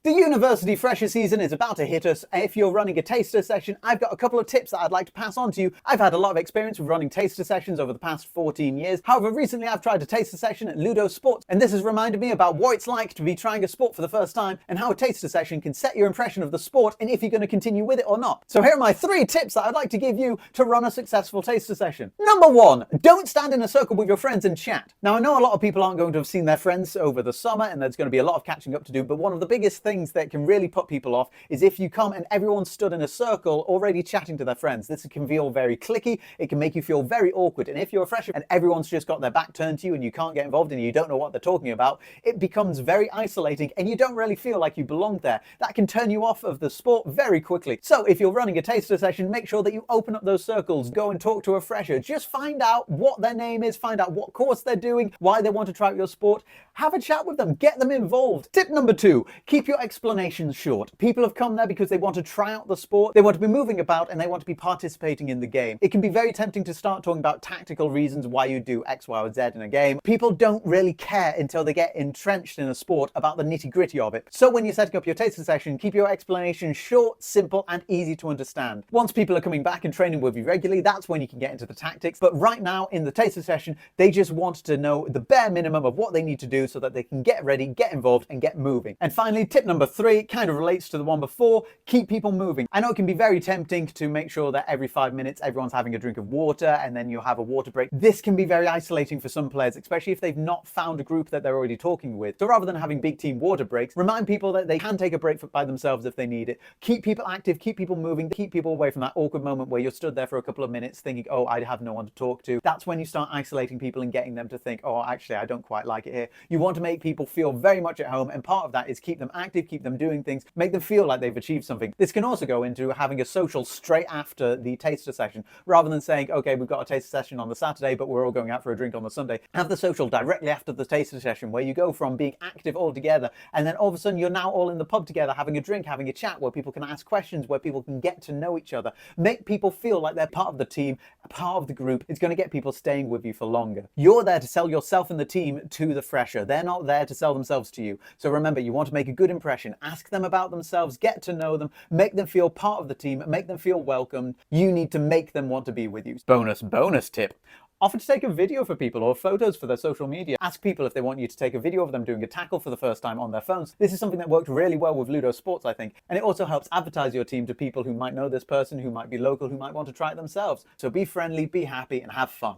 The university fresher season is about to hit us. If you're running a taster session, I've got a couple of tips that I'd like to pass on to you. I've had a lot of experience with running taster sessions over the past 14 years. However, recently I've tried a taster session at Ludo Sports, and this has reminded me about what it's like to be trying a sport for the first time and how a taster session can set your impression of the sport and if you're going to continue with it or not. So here are my 3 tips that I'd like to give you to run a successful taster session. Number 1, don't stand in a circle with your friends and chat. Now, I know a lot of people aren't going to have seen their friends over the summer and there's going to be a lot of catching up to do, but one of the biggest things that can really put people off is if you come and everyone's stood in a circle already chatting to their friends. This can feel very cliquey, it can make you feel very awkward, and if you're a fresher and everyone's just got their back turned to you and you can't get involved and you don't know what they're talking about, it becomes very isolating and you don't really feel like you belong there. That can turn you off of the sport very quickly. So if you're running a taster session, make sure that you open up those circles, go and talk to a fresher, just find out what their name is, find out what course they're doing, why they want to try out your sport, have a chat with them, get them involved. Tip number 2, keep your explanations short. People have come there because they want to try out the sport, they want to be moving about, and they want to be participating in the game. It can be very tempting to start talking about tactical reasons why you do X, Y, or Z in a game. People don't really care until they get entrenched in a sport about the nitty-gritty of it. So when you're setting up your taster session, keep your explanation short, simple, and easy to understand. Once people are coming back and training with you regularly, that's when you can get into the tactics. But right now in the taster session, they just want to know the bare minimum of what they need to do so that they can get ready, get involved, and get moving. And finally, tip number 3 kind of relates to the one before: keep people moving. I know it can be very tempting to make sure that every 5 minutes everyone's having a drink of water and then you'll have a water break. This can be very isolating for some players, especially if they've not found a group that they're already talking with. So rather than having big team water breaks, remind people that they can take a break by themselves if they need it. Keep people active, keep people moving, keep people away from that awkward moment where you're stood there for a couple of minutes thinking, oh, I have no one to talk to. That's when you start isolating people and getting them to think, oh, actually, I don't quite like it here. You want to make people feel very much at home, and part of that is keep them active, keep them doing things, make them feel like they've achieved something. This can also go into having a social straight after the taster session. Rather than saying, okay, we've got a taster session on the Saturday, but we're all going out for a drink on the Sunday, have the social directly after the taster session, where you go from being active all together, and then all of a sudden you're now all in the pub together, having a drink, having a chat, where people can ask questions, where people can get to know each other. Make people feel like they're part of the team, a part of the group. It's going to get people staying with you for longer. You're there to sell yourself and the team to the fresher. They're not there to sell themselves to you. So remember, you want to make a good impression. Ask them about themselves, get to know them, make them feel part of the team, make them feel welcomed. You need to make them want to be with you. Bonus tip. Offer to take a video for people or photos for their social media. Ask people if they want you to take a video of them doing a tackle for the first time on their phones. This is something that worked really well with Ludo Sports, I think. And it also helps advertise your team to people who might know this person, who might be local, who might want to try it themselves. So be friendly, be happy, and have fun.